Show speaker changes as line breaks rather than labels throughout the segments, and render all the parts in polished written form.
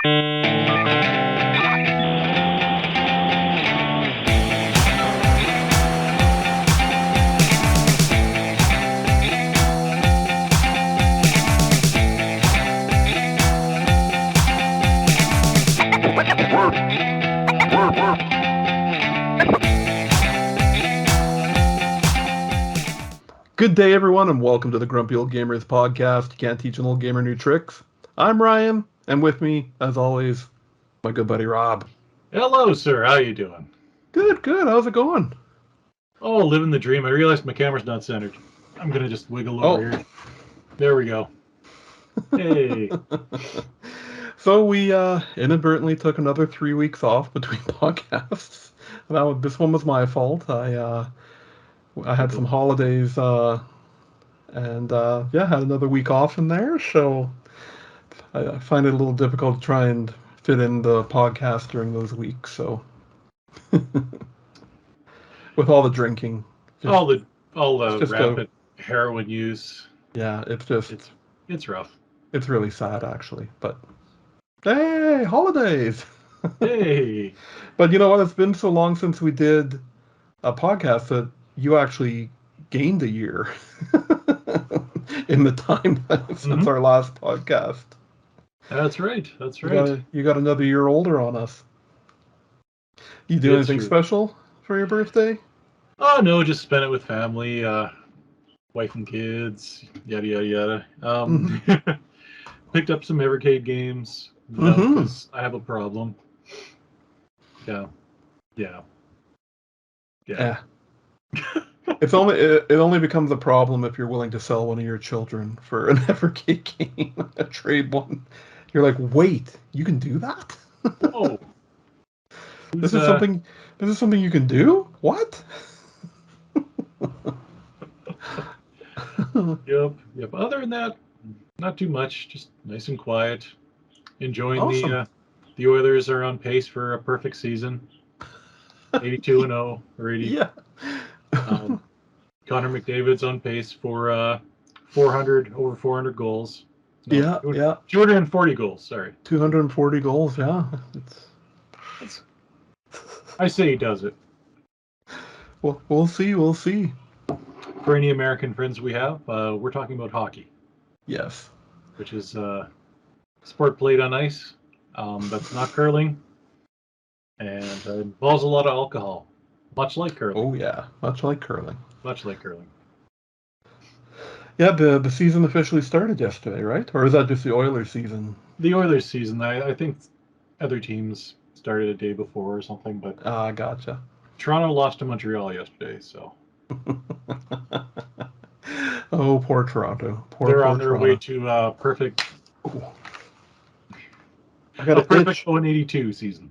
Good day, everyone, and welcome to the Grumpy Old Gamers podcast. You can't teach an old gamer new tricks. I'm Ryan, and with me, as always, my good buddy Rob.
Hello, sir. How you doing?
Good. How's it going?
Oh, living the dream. I realized my camera's not centered. I'm going to just wiggle over here. There we go. Hey.
So we inadvertently took another 3 weeks off between podcasts. This one was my fault. I had some holidays, and had another week off in there, so I find it a little difficult to try and fit in the podcast during those weeks, so with all the drinking.
All the rampant heroin use.
Yeah,
it's rough.
It's really sad, actually, but hey, holidays!
Hey!
But you know what? It's been so long since we did a podcast that you actually gained a year in the time since our last podcast.
That's right.
You got another year older on us. You do anything special for your birthday?
Oh, no, just spent it with family, wife and kids, yada, yada, yada. Picked up some Evercade games, because I have a problem. Yeah.
It only becomes a problem if you're willing to sell one of your children for an Evercade game, a trade one. You're like, wait, you can do that?
Whoa.
This is something you can do? What?
Yep. Other than that, not too much. Just nice and quiet. Enjoying the Oilers are on pace for a perfect season. 82-0 already.
Yeah.
Connor McDavid's on pace for over 400 goals.
No,
240 goals, sorry.
240 goals, yeah.
I say he does it.
Well, we'll see.
For any American friends we have, we're talking about hockey.
Yes.
Which is sport played on ice. That's not curling. And involves a lot of alcohol. Much like curling.
Oh, yeah. Much like curling. Yeah, the season officially started yesterday, right? Or is that just the Oilers season?
The Oilers season. I think other teams started a day before or something, but...
gotcha.
Toronto lost to Montreal yesterday, so...
Oh, poor Toronto.
They're on their way to perfect...
Ooh. I got a
perfect 182 season.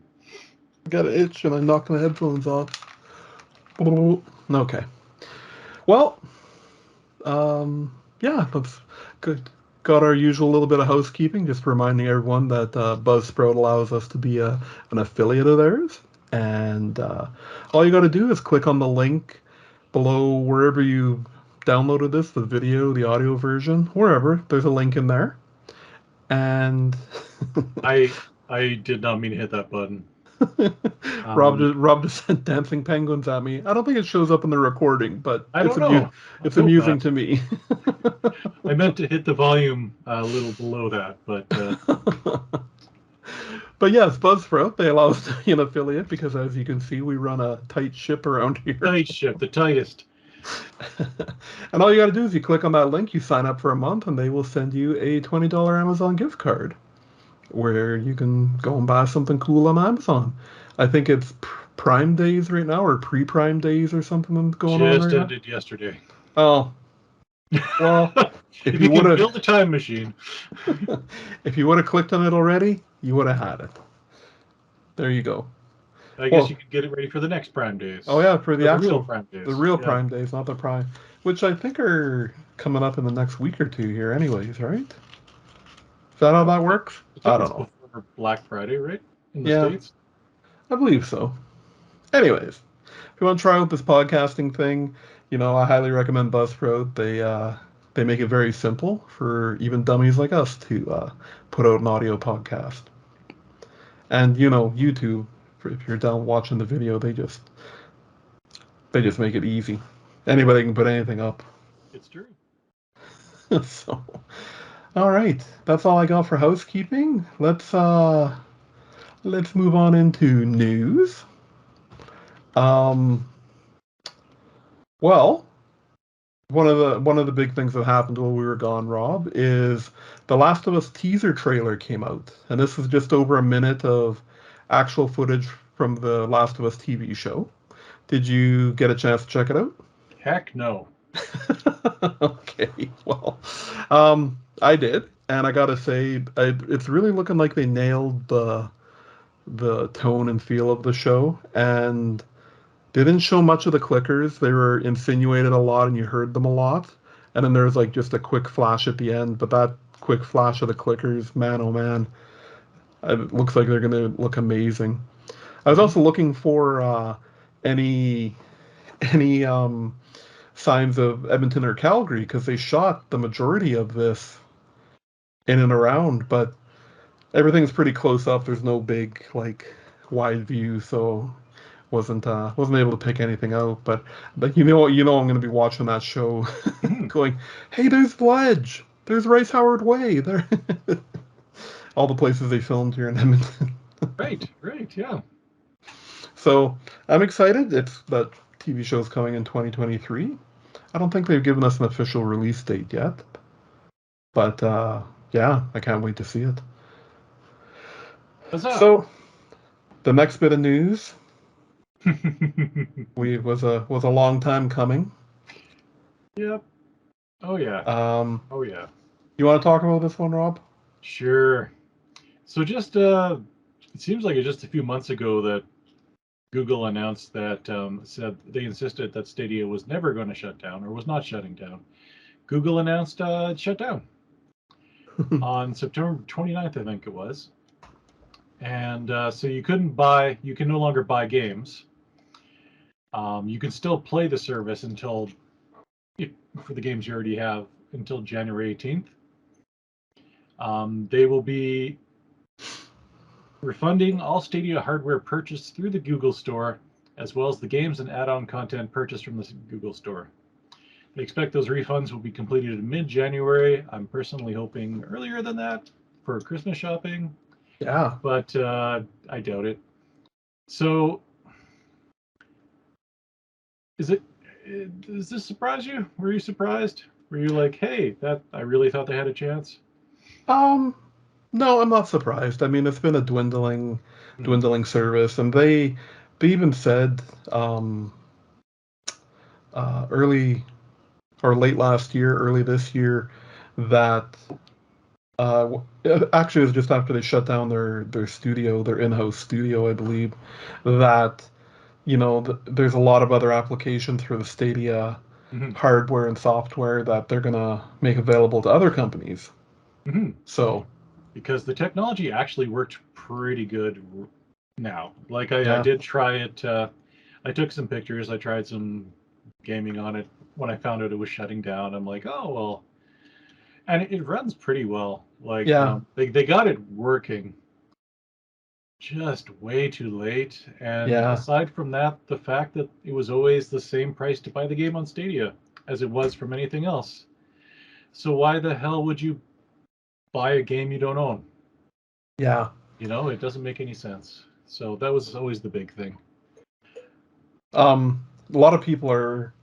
I got an itch and I knocked my headphones off. Okay. Well, that's good. Got our usual little bit of housekeeping, just reminding everyone that Buzzsprout allows us to be an affiliate of theirs. And all you got to do is click on the link below wherever you downloaded this, the video, the audio version, wherever. There's a link in there. And
I did not mean to hit that button.
Rob just sent dancing penguins at me. I don't think it shows up in the recording, but it's amusing to me.
I meant to hit the volume a little below that, but
but yes, Buzzsprout, they allow us to be an affiliate because, as you can see, we run a tight ship around here.
Tight ship, the tightest.
And all you got to do is you click on that link, you sign up for a month, and they will send you a $20 Amazon gift card, where you can go and buy something cool on Amazon. I think it's Prime Days right now, or pre-Prime Days or something going on.
Just ended yesterday.
Oh. Well,
if you would have built a time machine.
If you would have clicked on it already, you would have had it. There you go.
I guess you could get it ready for the next Prime Days.
Oh yeah, for the actual
real Prime Days.
The real Prime Days, not the Prime, which I think are coming up in the next week or two here anyways, right? Is that how that works? I don't know.
Before Black Friday, right? In the States?
I believe so. Anyways, if you want to try out this podcasting thing, I highly recommend Buzzsprout. They make it very simple for even dummies like us to put out an audio podcast. And YouTube, if you're down watching the video, they just make it easy. Anybody can put anything up.
It's true.
So, all right, that's all I got for housekeeping. Let's move on into news. Um, well, one of the big things that happened while we were gone, Rob, is the Last of Us teaser trailer came out, and this is just over a minute of actual footage from the Last of Us TV show. Did you get a chance to check it out?
Heck no.
Okay, well, I did, and I gotta say, it's really looking like they nailed the tone and feel of the show, and they didn't show much of the clickers. They were insinuated a lot, and you heard them a lot. And then there's like just a quick flash at the end, but that quick flash of the clickers, man, oh man, it looks like they're gonna look amazing. I was also looking for any any signs of Edmonton or Calgary because they shot the majority of this in and around, but everything's pretty close up. There's no big like wide view, so wasn't able to pick anything out. But I'm going to be watching that show, going, hey, there's the Ledge, there's Rice Howard Way, there, all the places they filmed here in Edmonton.
Right, yeah.
So I'm excited. It's that TV show's coming in 2023. I don't think they've given us an official release date yet, but yeah, I can't wait to see it.
Huzzah.
So the next bit of news was a long time coming.
Yep. Oh yeah. Oh yeah.
You want to talk about this one, Rob?
Sure. So just it seems like just a few months ago that Google announced that said they insisted that Stadia was never going to shut down or was not shutting down. Google announced it shut down on September 29th, I think it was. And so you can no longer buy games. You can still play the service until, for the games you already have, until January 18th. They will be refunding all Stadia hardware purchased through the Google Store, as well as the games and add-on content purchased from the Google Store. They expect those refunds will be completed in mid-January. I'm personally hoping earlier than that for Christmas shopping.
Yeah.
But I doubt it. So, does this surprise you? Were you surprised? Were you like, hey, I really thought they had a chance?
No, I'm not surprised. I mean, it's been a dwindling service, and they even said early or late last year, early this year, that actually it was just after they shut down their studio, their in-house studio, I believe, that there's a lot of other applications for the Stadia hardware and software that they're gonna make available to other companies. So,
because the technology actually worked pretty good now. Like I did try it. I took some pictures. I tried some gaming on it. When I found out it was shutting down, I'm like, oh well, and it runs pretty well. Like they got it working. Just way too late. And aside from that, the fact that it was always the same price to buy the game on Stadia as it was from anything else. So why the hell would you buy a game you don't own?
Yeah.
It doesn't make any sense. So that was always the big thing.
A lot of people are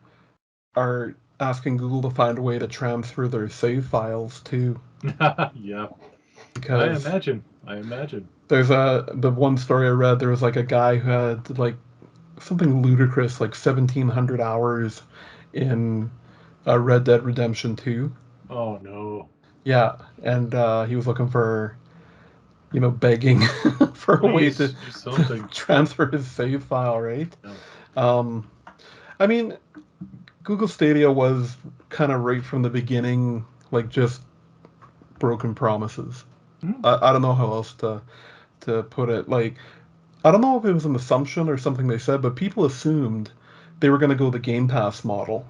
asking Google to find a way to transfer their save files too.
Yeah.
Because
I imagine.
There's the one story I read, there was like a guy who had like something ludicrous, like 1,700 hours in Red Dead Redemption 2.
Oh no.
Yeah, and he was looking for, begging for a way to transfer his save file, right?
No.
I mean, Google Stadia was kind of right from the beginning, like just broken promises. I don't know how else to put it. Like, I don't know if it was an assumption or something they said, but people assumed they were going to go the Game Pass model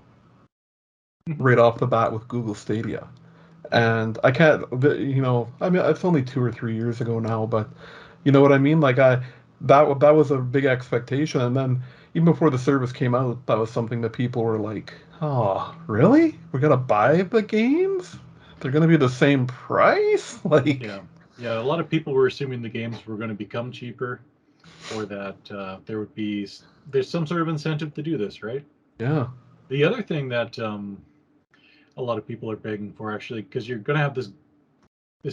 right off the bat with Google Stadia. And I can't, I mean, it's only 2 or 3 years ago now, but You know what I mean? Like that was a big expectation, and then even before the service came out, that was something that people were like, "Oh, really? We're gonna buy the games? They're gonna be the same price?" Like,
Yeah, yeah. A lot of people were assuming the games were going to become cheaper, or that there's some sort of incentive to do this, right?
yeah,
The other thing that a lot of people are begging for, actually, because you're going to have this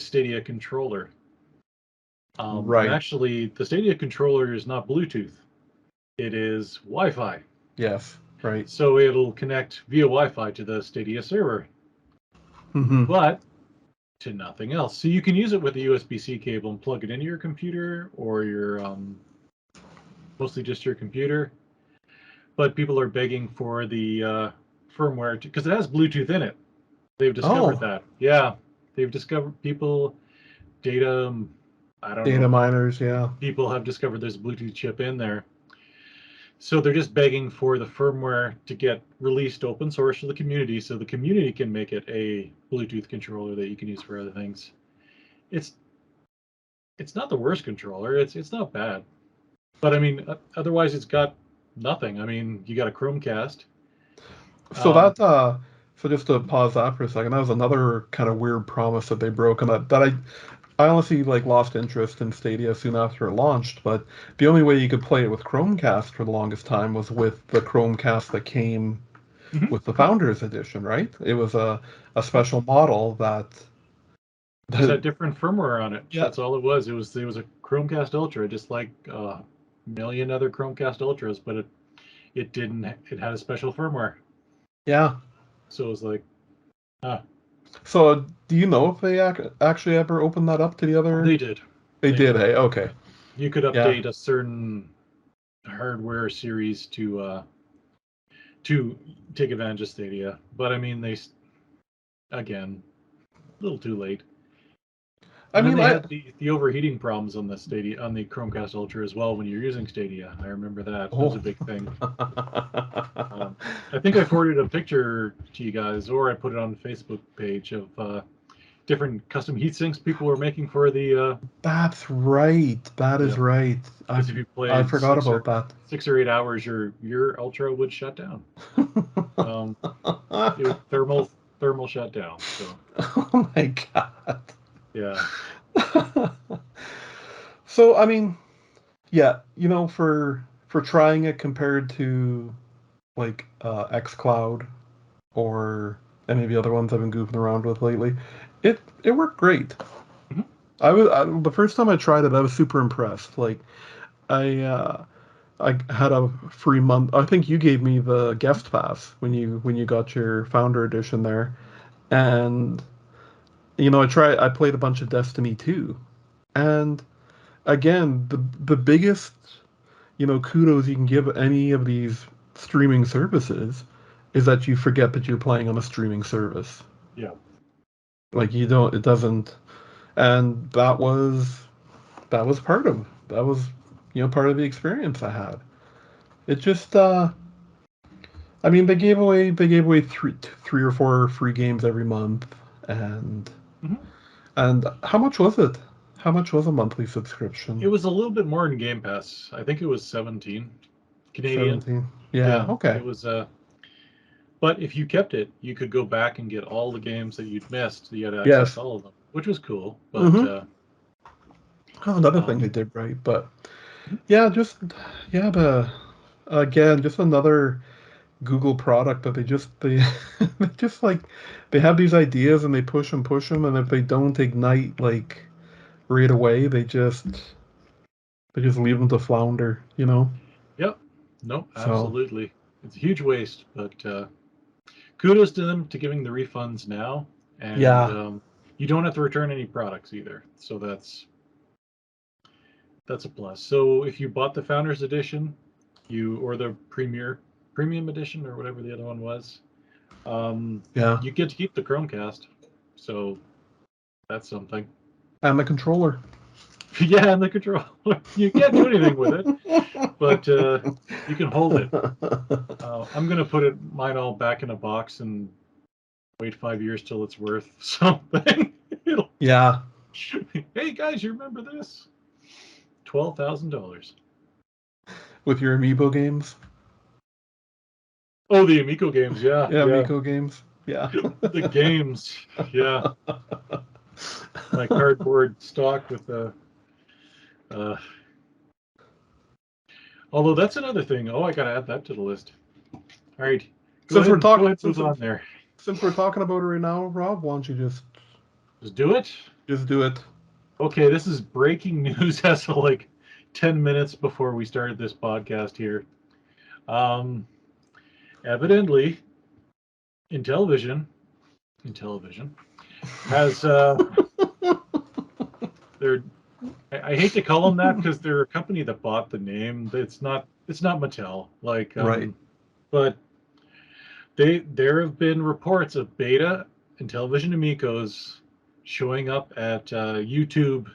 Stadia controller, and
right,
actually the Stadia controller is not Bluetooth; it is Wi-Fi.
yes, right.
So it'll connect via Wi-Fi to the Stadia server,
Hmm.
but to nothing else. So you can use it with a USB-C cable and plug it into your computer or your mostly just your computer. But people are begging for the firmware because it has Bluetooth in it. They've discovered
Oh,
that. Yeah, they've discovered people data. I don't
data
know.
miners, yeah.
People have discovered there's a Bluetooth chip in there. So they're just begging for the firmware to get released open source to the community so the community can make it a Bluetooth controller that you can use for other things. It's it's not the worst controller. It's not bad. But I mean, otherwise it's got nothing. I mean, you got a Chromecast.
So
Um,
so just to pause that for a second, that was another kind of weird promise that they broke, and that I honestly like lost interest in Stadia soon after it launched. But the only way you could play it with Chromecast for the longest time was with the Chromecast that came
mhm.
with the Founders Edition, right? It was a special model
Just
that
had different firmware on it.
yeah,
That's all it was. It was a Chromecast Ultra, just like a million other Chromecast Ultras, but it didn't. It had a special firmware,
yeah.
so it was like, ah,
So do you know if they actually ever opened that up to the
oh,
other?
they did,
They
they
did,
did.
hey? Okay.
You could
Yeah.
update a certain hardware series to take advantage of Stadia, but I mean, again, a little too late.
I
And then
mean,
they had the overheating problems on the Stadia on the Chromecast Ultra as well when you're using Stadia. I remember that. That was
oh.
a big thing. Um, I think I forwarded a picture to you guys, or I put it on the Facebook page of different custom heat sinks people were making for the
That's right. That is
yeah.
right.
Because if you
I
played
forgot about that.
6 or 8 hours, your Ultra would shut down. Um, it would thermal shut down. So
Oh my God.
yeah.
So, I mean, yeah, for trying it compared to like xCloud or any of the other ones I've been goofing around with lately, it worked great.
Mhm.
The first time I tried it, I was super impressed. Like I I had a free month. I think you gave me the guest pass when you got your founder edition there, and I played a bunch of Destiny 2, and again the biggest kudos you can give any of these streaming services is that you forget that you're playing on a streaming service.
Yeah.
Like you don't, it doesn't, and that was part of the experience I had. It just, I mean, they gave away three or four free games every month, and
Mhm.
how much was it? How much was a monthly
It
subscription?
was a little bit more in Game Pass. I think it was 17 Canadian.
17. Yeah,
Yeah,
okay.
it was. But if you kept it, you could go back and get all the games that you'd missed. You had access
Yes.
to all of them, which was cool. But
Mm-hmm. Oh, another thing they
um,
did right, but yeah, yeah, again, just another Google product that they they just like they have these ideas and they push them, and if they don't ignite like right away, they just leave them to flounder, you know?
yep, no,
So
absolutely, it's a huge waste. But kudos to them to giving the refunds now, and
yeah,
you don't have to return any products either. So that's a plus. So if you bought the Founders Edition, you or the Premium Edition or whatever the other one was,
yeah,
you get to keep the Chromecast. So that's something.
and the controller.
Yeah, and the controller. You can't do anything with it, but you can hold it. I'm gonna put mine all back in a box and wait 5 years till it's worth something. It'll,
Yeah,
hey guys, you remember this? $12,000.
With your Amiibo games?
Oh, the Amico games, yeah.
Yeah, Amico games. Yeah.
The games, yeah. My cardboard stock with the... although that's another thing. Oh, I gotta add that to the list. All right. Go ahead, move on there.
Since we're talking about it right now, Rob, why don't you just
do it?
Just do it.
Okay, this is breaking news as of like 10 minutes before we started this podcast here. Evidently, Intellivision has they're I hate to call them that because they're a company that bought the name. It's not Mattel. Like
Right.
But there have been reports of beta Intellivision Amigos showing up at YouTube.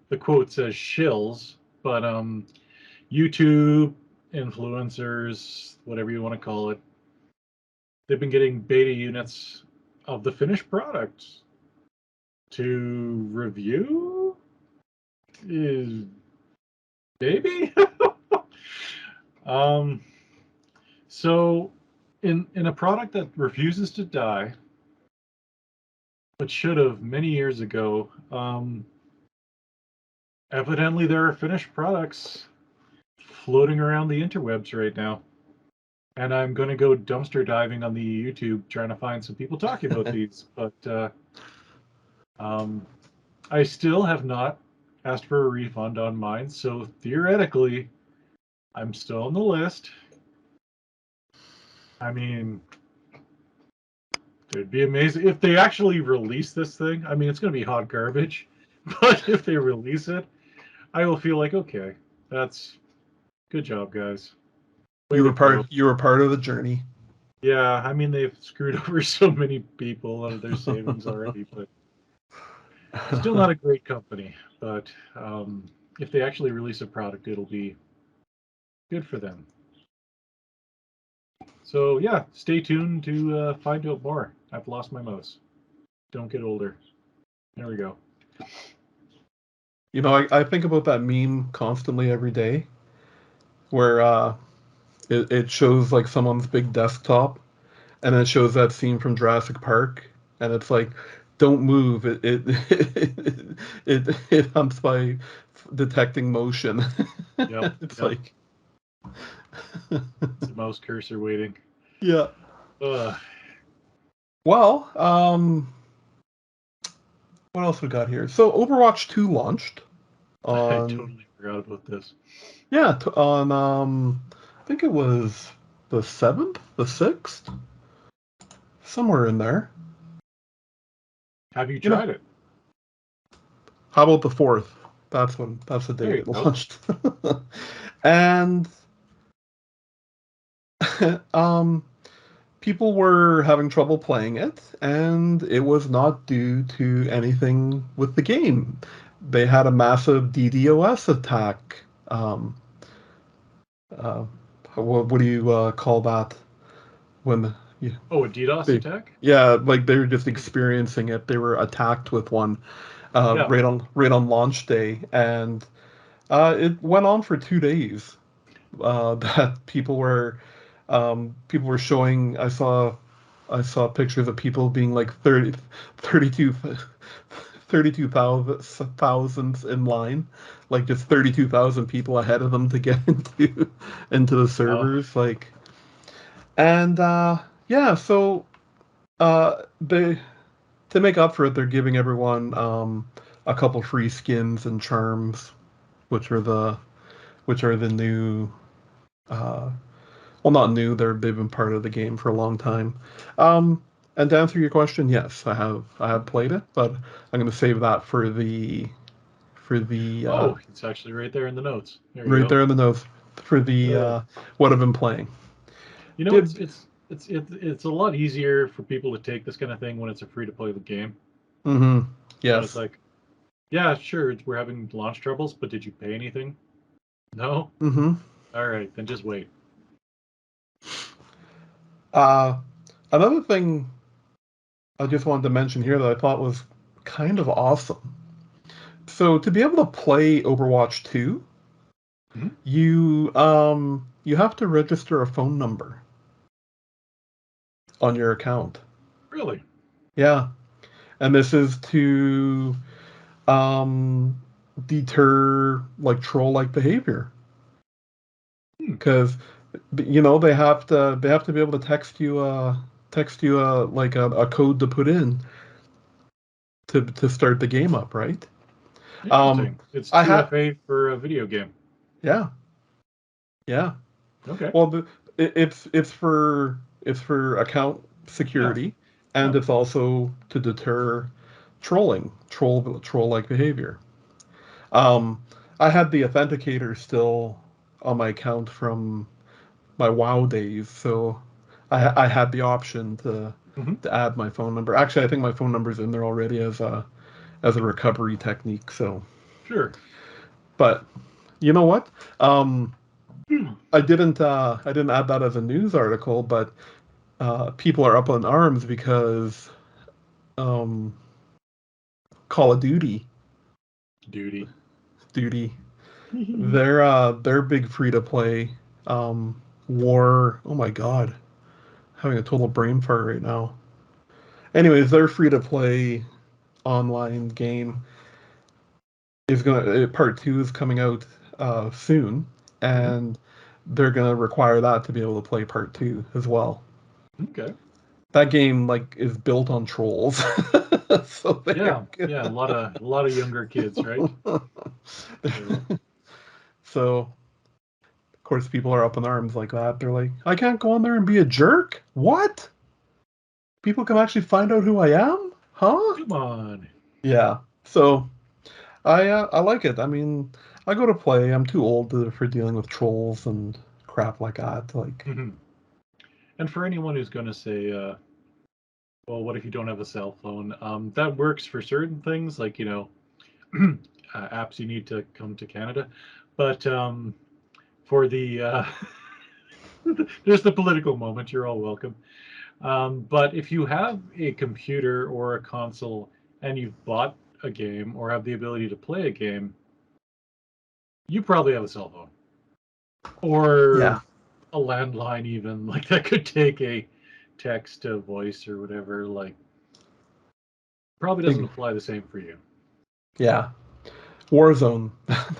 The quote says shills, but YouTube influencers, whatever you want to call it, they've been getting beta units of the finished products to review. Is maybe. So in a product that refuses to die, but should have many years ago, evidently there are finished products floating around the interwebs right now. And I'm going to go dumpster diving on the YouTube trying to find some people talking about these. But I still have not asked for a refund on mine. So theoretically, I'm still on the list. I mean, it'd be amazing if they actually release this thing. I mean, it's going to be hot garbage. But if they release it, I will feel like, okay, that's good job, guys.
You were part of the journey.
Yeah, I mean they've screwed over so many people out of their savings already, but still not a great company. But if they actually release a product, it'll be good for them. So yeah, stay tuned to find out more. I've lost my mouse. Don't get older. There we go.
You know, I think about that meme constantly every day, where it shows like someone's big desktop, and then it shows that scene from Jurassic Park, and it's like, don't move. It hunts by detecting motion.
Yep.
It's
yep.
like
it's a mouse cursor waiting.
Yeah.
Ugh.
Well, what else we got here? So Overwatch 2 launched on.
I totally forgot about this.
Yeah, on I think it was the 7th, the 6th, somewhere in there.
Have you tried it?
How about the 4th? That's the day it launched. And people were having trouble playing it, and it was not due to anything with the game. They had a massive DDoS attack. What do you call that? When
a DDoS attack?
Yeah, like they were just experiencing it. They were attacked with one right on launch day, and it went on for 2 days. That people were showing. I saw pictures of people being like 32,000 in line, like just 32,000 people ahead of them to get into the servers, like. And yeah, so they, to make up for it, they're giving everyone a couple free skins and charms, which are the new. Well, not new. They've been part of the game for a long time. And to answer your question, yes, I have played it, but I'm going to save that for the.
It's actually right there in the notes.
There in the notes for the what I've been playing.
You know, it's a lot easier for people to take this kind of thing when it's a free to play game.
Mm-hmm. Yes.
But it's like, yeah, sure, we're having launch troubles, but did you pay anything? No.
Mm-hmm.
All right, then just wait.
Another thing I just wanted to mention here that I thought was kind of awesome. So to be able to play Overwatch 2,
Mhm.
you have to register a phone number on your account.
Really?
Yeah, and this is to um, deter like troll-like behavior
Hmm.
because they have to be able to text you like a code to put in to start the game up, right? Um,
Interesting. It's
I had
2FA for a video game.
yeah, yeah.
Okay.
Well, it's for account
Yeah.
security, and
Yeah.
it's also to deter troll-like behavior. Um, I had the authenticator still on my account from my WoW days, so I had the option to
Hmm.
to add my phone number. Actually, I think my phone number's in there already as a recovery technique. So,
Sure.
but you know what? Um,
Hmm.
I didn't add that as a news article, but people are up in arms because um, Call of
Duty.
Duty, their big free to play war. Oh my God, having a total brain fart right now. Anyways, their free to play online game is part two is coming out soon,
Mhm.
and they're gonna require that to be able to play part two as well.
Okay.
That game like is built on trolls, so they're
Yeah. Yeah. A lot of younger kids, right? So
so of course people are up in arms like that. They're like, I can't go on there and be a jerk. What? People can actually find out who I am? Huh?
come on.
Yeah. So I like it. I mean, I go to play. I'm too old for dealing with trolls and crap like that. Like,
Hmm. And for anyone who's going to say, well, what if you don't have a cell phone? That works for certain things, like, apps you need to come to Canada. But for there's the political moment, you're all welcome. But if you have a computer or a console and you've bought a game or have the ability to play a game, you probably have a cell phone or
yeah,
a landline, even like that could take a text to voice or whatever. Like, probably doesn't
big,
apply the same for you.
yeah. Warzone.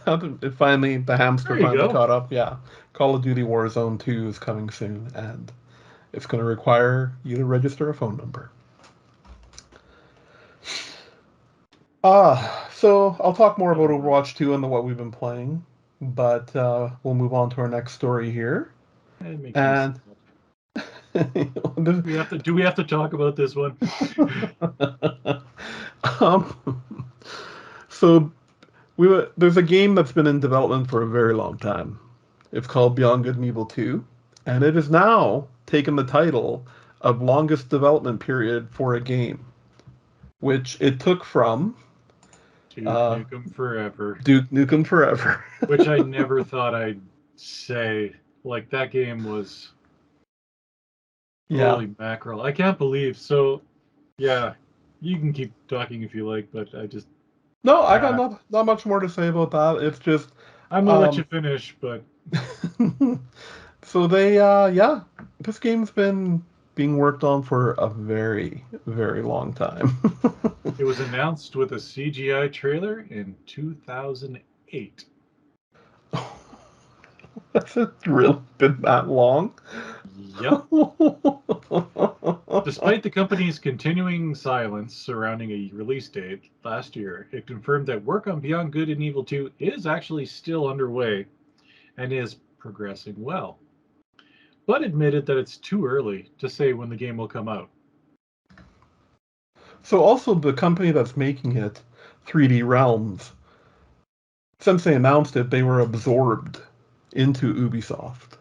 The hamster
There you
finally
go.
caught up. Yeah, Call of Duty Warzone 2 is coming soon, and it's going to require you to register a phone number. So I'll talk more about
Overworld.
Overwatch 2 and what we've been playing, but we'll move on to our next story here.
It makes me sad.
And this,
Do we have to talk about this one?
um, so there's a game that's been in development for a very long time. It's called Beyond Good and Evil 2, and it has now taken the title of longest development period for a game, which it took from
Duke
uh,
Nukem Forever,
Duke Nukem Forever.
which I never thought I'd say. Like, that game was
Yeah.
holy mackerel. I can't believe. So, yeah, you can keep talking if you like, but
No, I got
uh,
not much more to say about that. It's just
I'm gonna let you
um
finish. But
so yeah, this game's been being worked on for a very, very long time.
it was announced with a CGI trailer in 2008.
Has it really been that long?
Yep. Despite the company's continuing silence surrounding a release date last year, it confirmed that work on Beyond Good and Evil 2 is actually still underway and is progressing well, but admitted that it's too early to say when the game will come out.
So also the company that's making it, 3D Realms, since they announced it, they were absorbed into Ubisoft.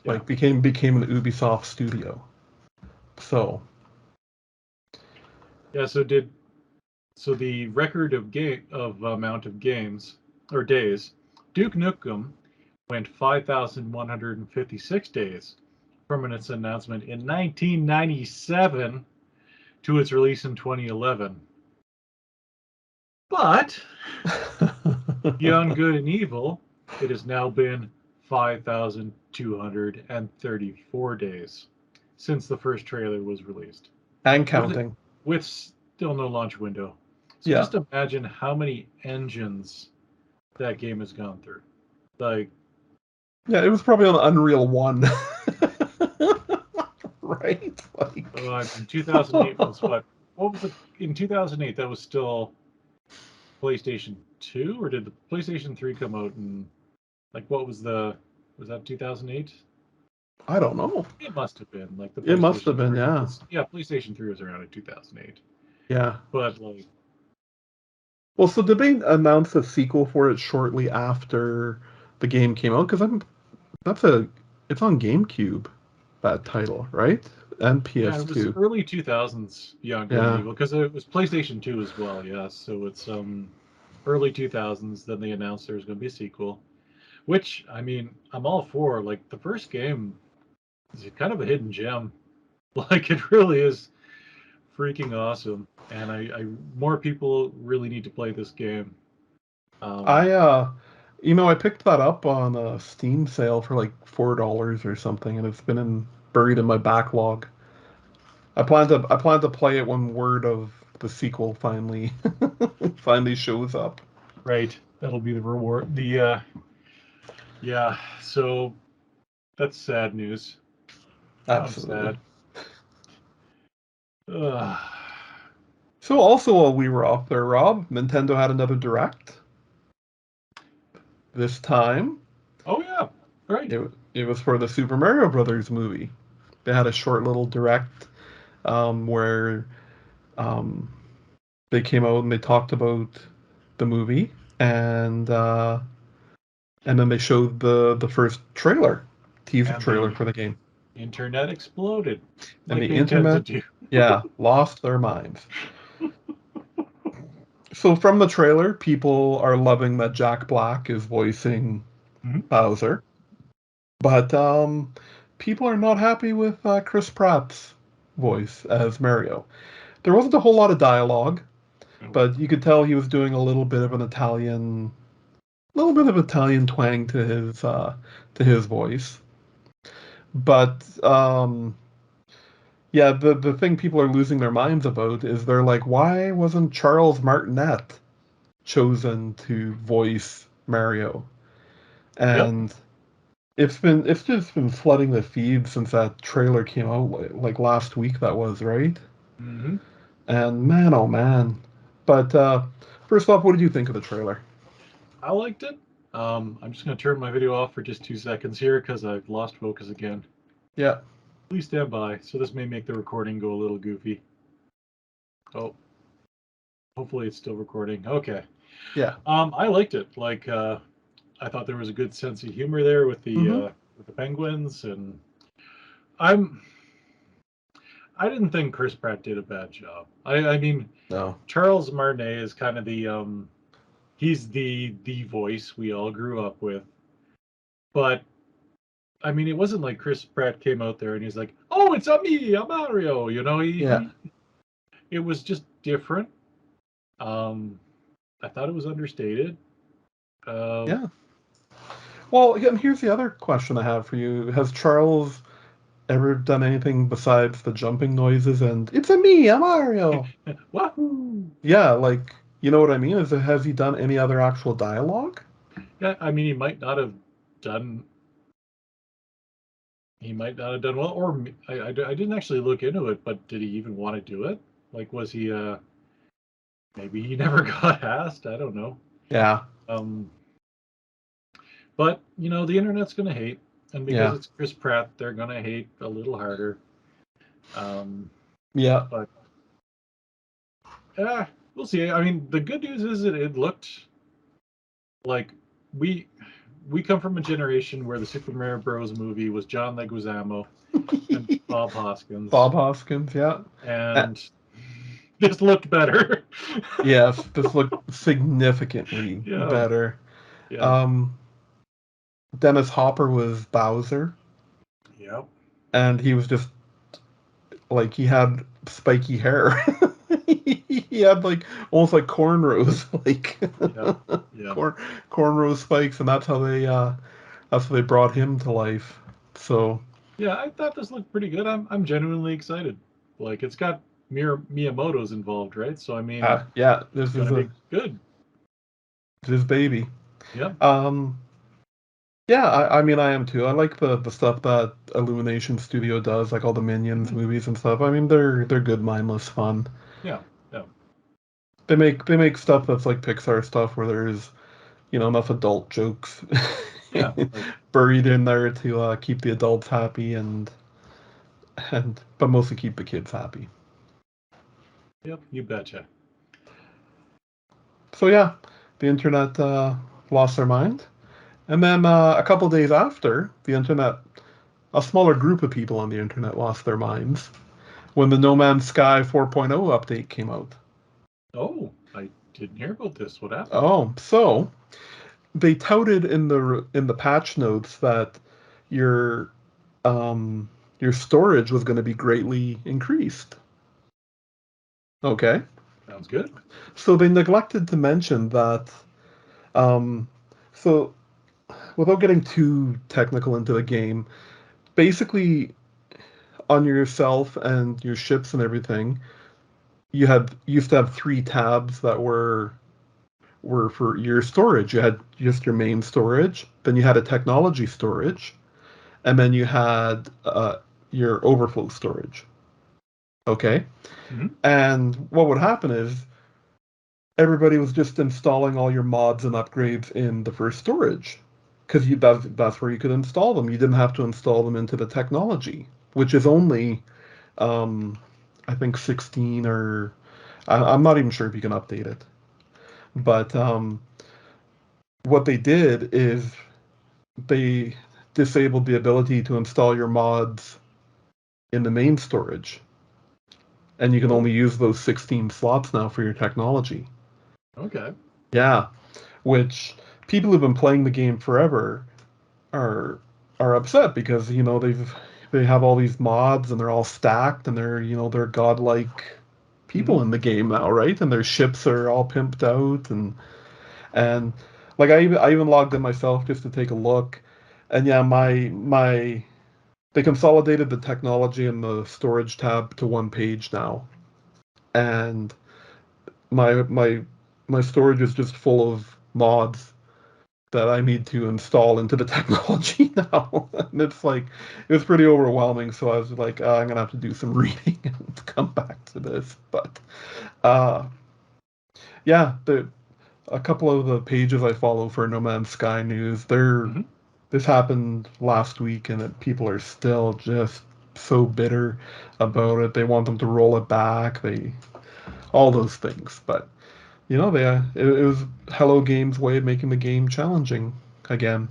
Yeah.
Like became an Ubisoft studio. So,
Yeah, so the record of amount of games or days, Duke Nukem went 5,156 days from its announcement in 1997 to its release in 2011. But Beyond Good and Evil it has now been 5,234 days since the first trailer was released.
And
With,
counting.
with still no launch window. So
Yeah.
just imagine how many engines that game has gone through. Like,
Yeah, it was probably on Unreal 1. Right? Like,
I mean, 2008 was what? What was it? In 2008, that was still PlayStation 2, or did the PlayStation 3 come out and like what was that 2008?
I don't know.
It must have been like the
It must have
PlayStation
been,
3
yeah.
was yeah, PlayStation 3 was around in 2008.
Yeah.
But like
Well, so did they announce a sequel for it shortly after the game came out? Because it's on GameCube, that title, right? And
yeah, it was
PS2.
early 2000s Beyond Good and
Yeah.
Evil because it was PlayStation 2 as well, yes. So it's early 2000s then they announced there was going to be a sequel, which I mean, I'm all for. Like the first game is kind of a hidden gem. Like it really is freaking awesome, and I more people really need to play this game. Um,
I I picked that up on a Steam sale for like $4 or something, and it's buried in my backlog. I plan to play it when word of the sequel finally finally shows up.
right, that'll be the reward. Yeah, so that's sad news. I'm
Absolutely.
sad. Ugh.
So also while we were off there, Rob, Nintendo had another direct. This time,
Oh yeah, right.
it was for the Super Mario Brothers movie. They had a short little direct where um, they came out and they talked about the movie, and then they showed the first teaser
And
trailer
the
for the game,
internet exploded,
and
like
the
they intend to
internet,
do.
yeah, lost their minds. So from the trailer, people are loving that Jack Black is voicing
Mhm.
Bowser, but people are not happy with Chris Pratt's voice as Mario. There wasn't a whole lot of dialogue, but you could tell he was doing a little bit of Italian twang to his voice. But yeah, the thing people are losing their minds about is they're like, why wasn't Charles Martinet chosen to voice Mario?
Yep.
And it's just been flooding the feed since that trailer came out like last week that was, right?
Hmm.
And man oh man. But first off, what did you think of the trailer?
I liked it. I'm just going to turn my video off for just 2 seconds here because I've lost focus again.
Yeah.
Please stand by. So this may make the recording go a little goofy. Oh, hopefully it's still recording. Okay.
Yeah.
I liked it. Like, I thought there was a good sense of humor there
Mm-hmm.
with the penguins, and I'm I didn't think Chris Pratt did a bad job. I mean,
No.
Charles Martinet is kind of he's the voice we all grew up with, but I mean, it wasn't like Chris Pratt came out there and he's like, "Oh, it's a me, a Mario." You know,
Yeah.
it was just different. Um, I thought it was understated. Uh,
Yeah. Well, here's the other question I have for you. Has Charles ever done anything besides the jumping noises and "It's a me, a Mario"?
Wahoo!
Yeah, like you know what I mean? Has he done any other actual dialogue?
Yeah, I mean, done. He might not have done well, or I didn't actually look into it. But did he even want to do it? Like, was he? Maybe he never got asked. I don't know.
Yeah.
Um, but you know, the internet's gonna hate, and because
Yeah.
it's Chris Pratt, they're gonna hate a little harder. Um,
Yeah.
but yeah, we'll see. I mean, the good news is that it looked like we we come from a generation where the Super Mario Bros. Movie was John Leguizamo and Bob Hoskins,
Bob Hoskins, yeah. Uh,
and this looked better.
yes, this looked significantly
Yeah,
better.
yeah,
Um, Dennis Hopper was Bowser,
yep.
and he was just like he had spiky hair. He had like almost like cornrows, like
Yeah, yeah,
cornrow spikes, and that's how they brought him to life. So
yeah. I thought this looked pretty good. I'm genuinely excited. Like it's got Miyamoto's involved, right? So I mean,
yeah,
it's
this is
gonna be good.
his baby.
Yep.
Um, yeah, I mean I am too. I like the stuff that Illumination Studio does, like all the Minions
Mhm.
movies and stuff. I mean they're good, mindless fun.
Yeah, yeah,
They make stuff that's like Pixar stuff where there's enough adult jokes
yeah. Like,
buried in there to keep the adults happy and but mostly keep the kids happy.
yep. You betcha.
So yeah, the internet lost their mind, and then a couple days after, a smaller group of people on the internet lost their minds when the No Man's Sky 4.0 update came out.
Oh, I didn't hear about this. What happened?
Oh, so they touted in the patch notes that your um, your storage was going to be greatly increased. Okay,
Sounds good.
so they neglected to mention that. Um, so without getting too technical into the game, basically on yourself and your ships and everything, you used to have three tabs that were for your storage. You had just your main storage, then you had a technology storage, and then you had your overflow storage. Okay,
Hmm.
and what would happen is everybody was just installing all your mods and upgrades in the first storage because that's where you could install them. You didn't have to install them into the technology, which is only um, I think 16 or I'm not even sure if you can update it. But what they did is they disabled the ability to install your mods in the main storage, and you can
Oh,
only use those 16 slots now for your technology.
okay.
Yeah, which people who've been playing the game forever are are upset because they have all these mods and they're all stacked and they're godlike
Hmm.
people in the game now, right? And their ships are all pimped out and like I even logged in myself just to take a look, and yeah, my they consolidated the technology and the storage tab to one page now, and my storage is just full of mods that I need to install into the technology now. And it was pretty overwhelming. So I was like, I'm gonna have to do some reading and come back to this. But uh, yeah, a couple of the pages I follow for No Man's Sky news,
Hmm.
this happened last week, and people are still just so bitter about it. They want them to roll it back. All those things, but it was Hello Game's way of making the game challenging again.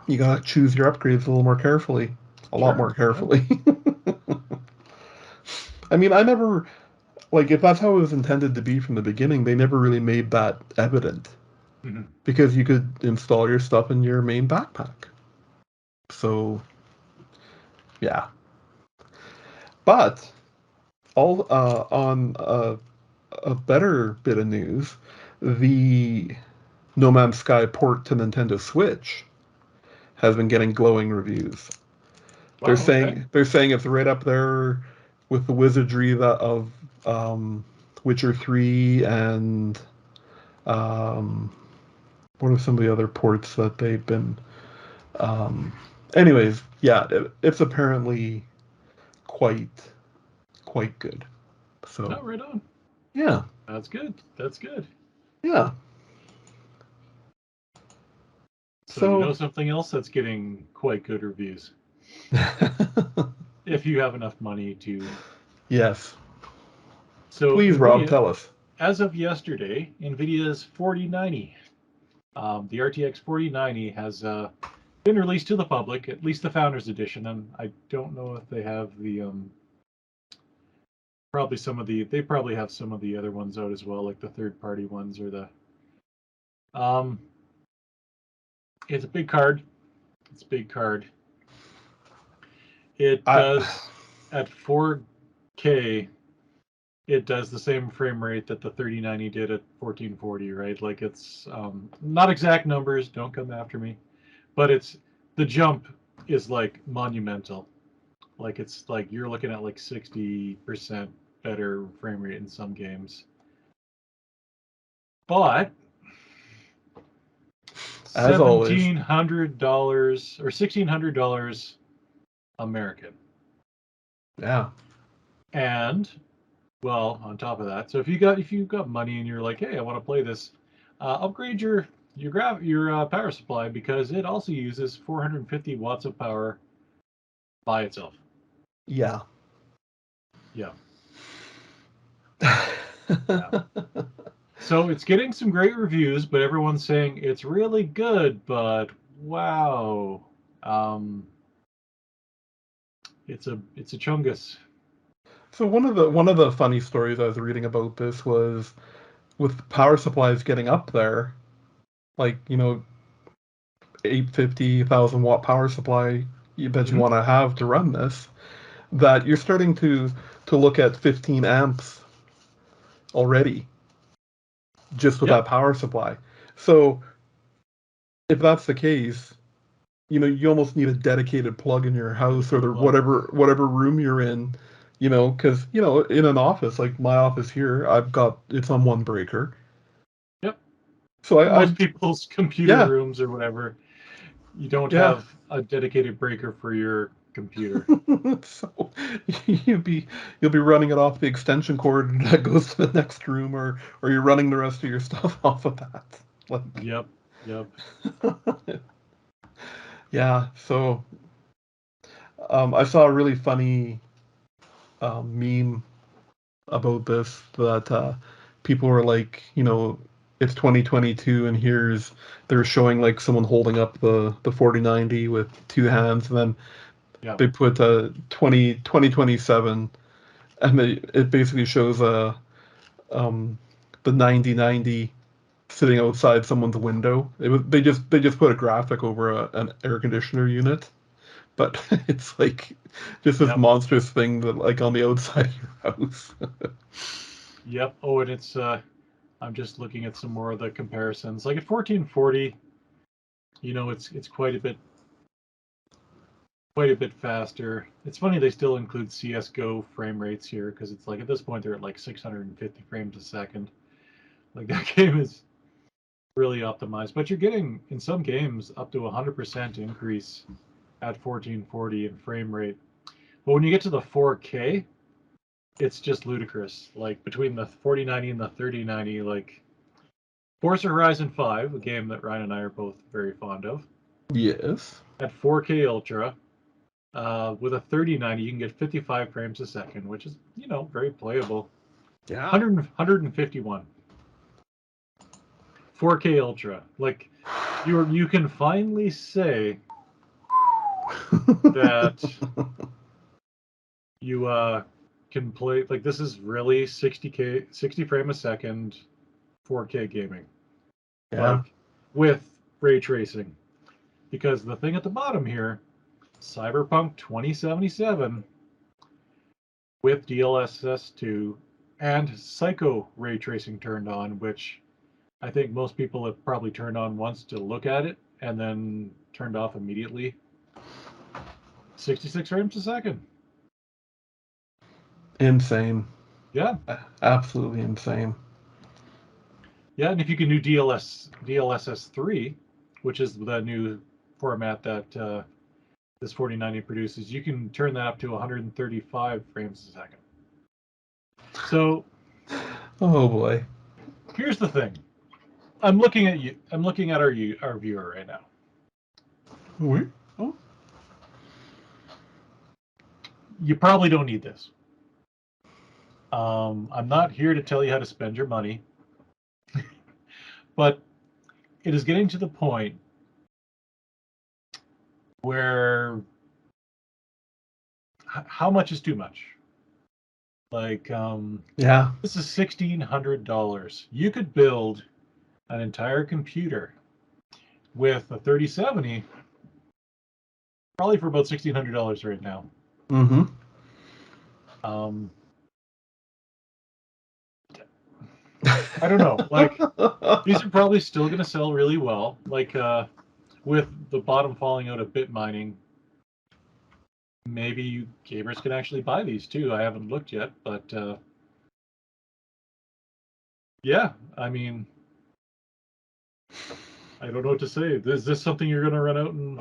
You gotta choose your upgrades a little more carefully, a lot
Sure.
more
Yeah.
carefully. I mean, I never like if that's how it was intended to be from the beginning, they never really made that evident
Hmm.
because you could install your stuff in your main backpack. So yeah, but all on a better bit of news, the No Man's Sky port to Nintendo Switch has been getting glowing reviews. They're
Wow. Okay.
saying they're saying it's right up there with the wizardry of um, Witcher 3 and um, what are some of the other ports that they've been. Um, anyways, yeah, it's apparently quite quite good. So
No, right on.
yeah,
That's good. That's good.
yeah.
So you know
So
something else that's getting quite good reviews if you have enough money to.
yes,
So
please, Rob,
Nvidia,
tell us.
as of yesterday, Nvidia's 4090, the RTX 4090 has been released to the public, at least the Founders Edition, and I don't know if they have the probably some of the they probably have some of the other ones out as well, like the third party ones or the um. It's a big card. It's a big card. It
I
does at 4K it does the same frame rate that the 3090 did at 1440, right? Like it's not exact numbers, don't come after me, but it's the jump is like monumental. Like it's like you're looking at like 60% better frame rate in some games. But
As always.
$1,700 or $1,600 American.
Yeah.
And well, on top of that, so if you got money and you're like, hey, I want to play this, upgrade your power supply because it also uses 450 watts of power by itself.
Yeah.
Yeah, yeah. So it's getting some great reviews, but everyone's saying it's really good, but wow, um, it's a chungus.
So one of the funny stories I was reading about this was with power supplies getting up there, like, 850,000 watt power supply that you
Hmm.
want to have to run this, that you're starting to look at 15 amps already just with
Yep.
that power supply. So if that's the case, you almost need a dedicated plug in your house or
Dedicated
the
plug.
whatever room you're in, because in an office like my office here, it's on one breaker.
Yep.
So I
Most people's computer
yeah,
rooms or whatever, you don't
yeah.
have a dedicated breaker for your computer.
So you'll be you'll be running it off the extension cord that goes to the next room, or you're running the rest of your stuff off of that. Like,
Yep. Yep.
yeah. So I saw a really funny meme about this that people were like, it's 2022 and they're showing like someone holding up the 4090 with two hands, and then
Yep.
they put 2027, and it basically shows um the 9090 sitting outside someone's window. They just put a graphic over an air conditioner unit, but it's like just this
Yep.
monstrous thing that like on the outside of your house.
Yep. Oh, and it's I'm just looking at some more of the comparisons. Like at 1440, it's quite a bit faster. It's funny they still include CS:GO frame rates here because it's like at this point they're at like 650 frames a second. Like that game is really optimized, but you're getting in some games up to 100% increase at 1440 in frame rate. But when you get to the 4K, it's just ludicrous. Like between the 4090 and the 3090, like Forza Horizon 5, a game that Ryan and I are both very fond of,
Yes.
at 4K Ultra, with a 3090, you can get 55 frames a second, which is, very playable.
Yeah.
151. 4K Ultra. Like, you can finally say that you can play, like, this is really 60 frame a second, 4K gaming.
Yeah.
Like, with ray tracing. Because the thing at the bottom here, Cyberpunk 2077 with DLSS2 and Psycho ray tracing turned on, which I think most people have probably turned on once to look at it and then turned off immediately. 66 frames a second.
Insane.
Yeah.
Absolutely insane.
Yeah, and if you can do DLSS3, which is the new format that this 4090 produces, you can turn that up to 135 frames a second. So
Oh boy.
here's the thing. I'm looking at you. I'm looking at our viewer right now.
We? Oh.
You probably don't need this. I'm not here to tell you how to spend your money, but it is getting to the point where how much is too much? Like,
Yeah.
this is $1,600. You could build an entire computer with a 3070 probably for about $1,600 right now.
Mm-hmm.
Um, I don't know. Like, these are probably still going to sell really well. Like, with the bottom falling out of bit mining, maybe gamers can actually buy these too. I haven't looked yet, but yeah, I mean, I don't know what to say. Is this something you're going to run out and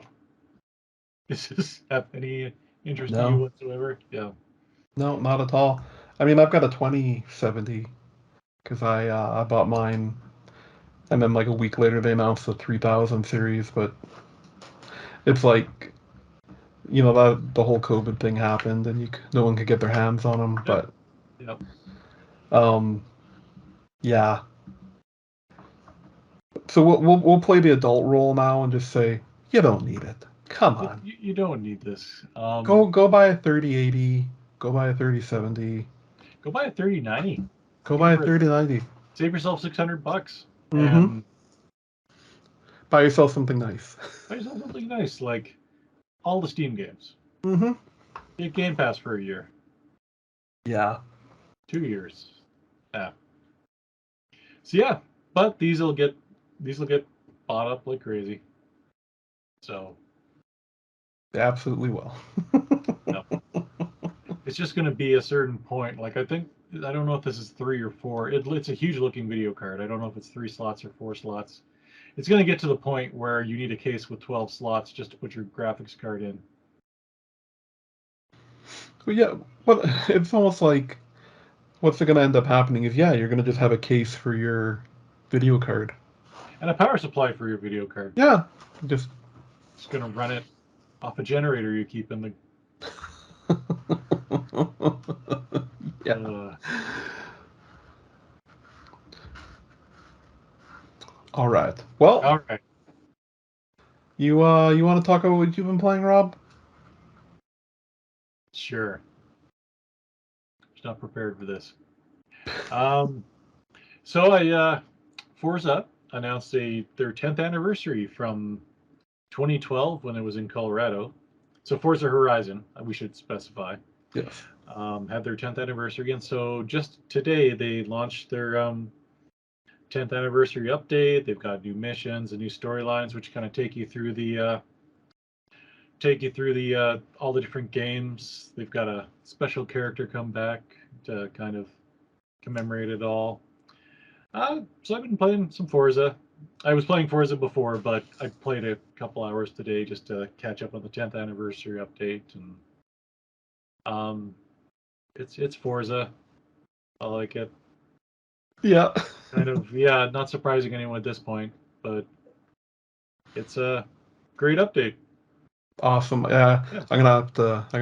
does this have any interest in you
No,
whatsoever? Yeah.
no, not at all. I mean, I've got a 2070 because I bought mine, and then like a week later they announced the 3000 series, but it's like that the whole COVID thing happened and no one could get their hands on them.
Yep.
But
Yep.
um, yeah. So we'll play the adult role now and just say you don't need it. Come on,
You don't need this.
go buy a 3080, go buy a 3070,
Go buy a 3090.
go
Get it
buy a
for
3090.
save yourself $600
Mm-hmm.
and
Buy yourself something nice.
buy yourself something nice like all the Steam games.
Mm-hmm.
Get Game Pass for a year,
Yeah.
2 years. Yeah. So yeah, but these will get bought up like crazy. So
They absolutely will.
no, it's just going to be a certain point. Like I don't know if this is 3 or 4. It's a huge looking video card. I don't know if it's 3 slots or 4 slots. It's going to get to the point where you need a case with 12 slots just to put your graphics card in.
So yeah, well, it's almost like what's going to end up happening is you're going to just have a case for your video card.
And a power supply for your video card.
Yeah, just
It's going to run it off a generator you keep in the.
yeah.
Uh,
All right. Well,
all right,
you want to talk about what you've been playing, Rob?
sure. Just not prepared for this. Um, so Forza announced their 10th anniversary from 2012 when it was in Colorado. So Forza Horizon, we should specify,
Yes.
had their 10th anniversary, and so just today they launched their 10th anniversary update. They've got new missions and new storylines, which kind of take you through the all the different games. They've got a special character come back to kind of commemorate it all. So I've been playing some Forza. I was playing Forza before, but I played a couple hours today just to catch up on the 10th anniversary update, and um, it's Forza. I like it.
Yeah.
Kind of, yeah, not surprising anyone at this point, but it's a great update.
Awesome. Yeah,
Yeah,
I'm gonna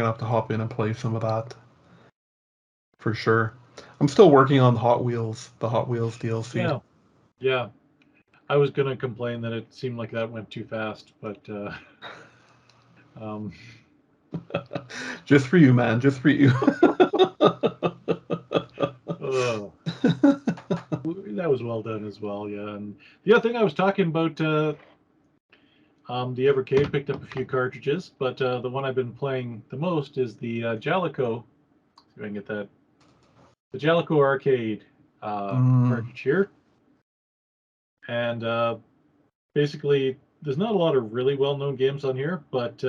have to hop in and play some of that for sure. I'm still working on the Hot Wheels DLC.
yeah, yeah. I was gonna complain that it seemed like that went too fast, but um,
Just for you, man. Just for you.
oh, that was well done as well. Yeah, and the other thing I was talking about, the Evercade picked up a few cartridges, but the one I've been playing the most is the Jaleco. See if I can get that. The Jaleco arcade
Mm,
cartridge here, and basically, there's not a lot of really well-known games on here, but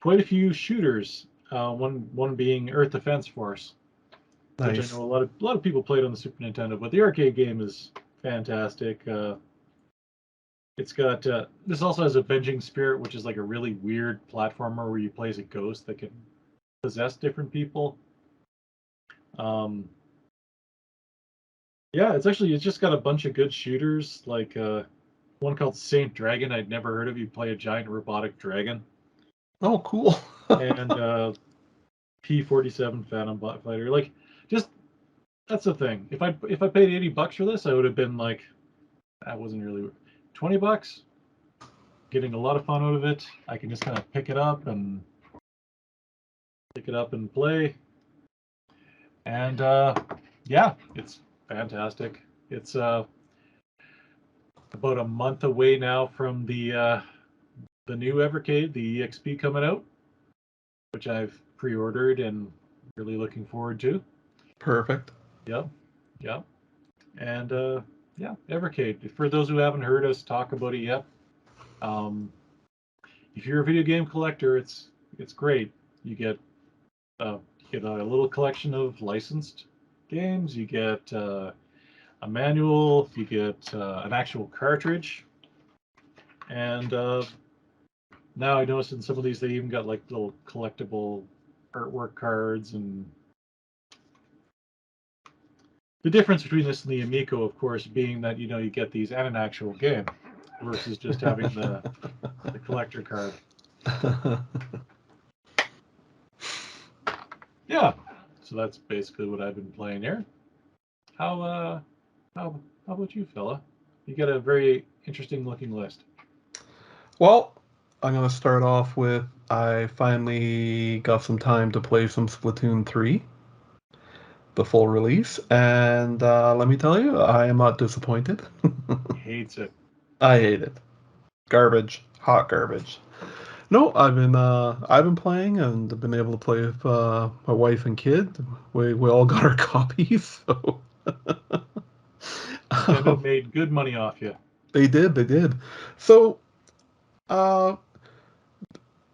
quite a few shooters. One being Earth Defense Force, which I
nice.
know a lot of people played on the Super Nintendo, but the arcade game is fantastic. It's got this also has Avenging Spirit, which is like a really weird platformer where you play as a ghost that can possess different people. Um, yeah, it's just got a bunch of good shooters, like one called Saint Dragon I'd never heard of. You play a giant robotic dragon,
Oh, cool.
and P-47 Phantom Fighter. Like, just that's the thing. If I paid $80 for this, I would have been like, that wasn't really $20. Getting a lot of fun out of it. I can just kind of pick it up and play. And yeah, it's fantastic. It's about a month away now from the new Evercade, the EXP coming out, which I've pre-ordered and really looking forward to.
Perfect.
Yep, yep. And yeah, Evercade. For those who haven't heard us talk about it yet, um, if you're a video game collector, it's great. You get a little collection of licensed games. You get a manual. You get an actual cartridge. And now I noticed in some of these they even got like little collectible artwork cards. And the difference between this and the Amico, of course, being that you get these and an actual game versus just having the collector card. Yeah, so that's basically what I've been playing here. How how about you, fella? You got a very interesting looking list.
Well, I'm gonna start off with I finally got some time to play some Splatoon 3, the full release, and let me tell you, I am not disappointed.
He hates it.
I hate it. Garbage, hot garbage. No, I've been playing and I've been able to play with my wife and kid. We all got our copies, so
Nintendo made good money off you.
they did. So uh,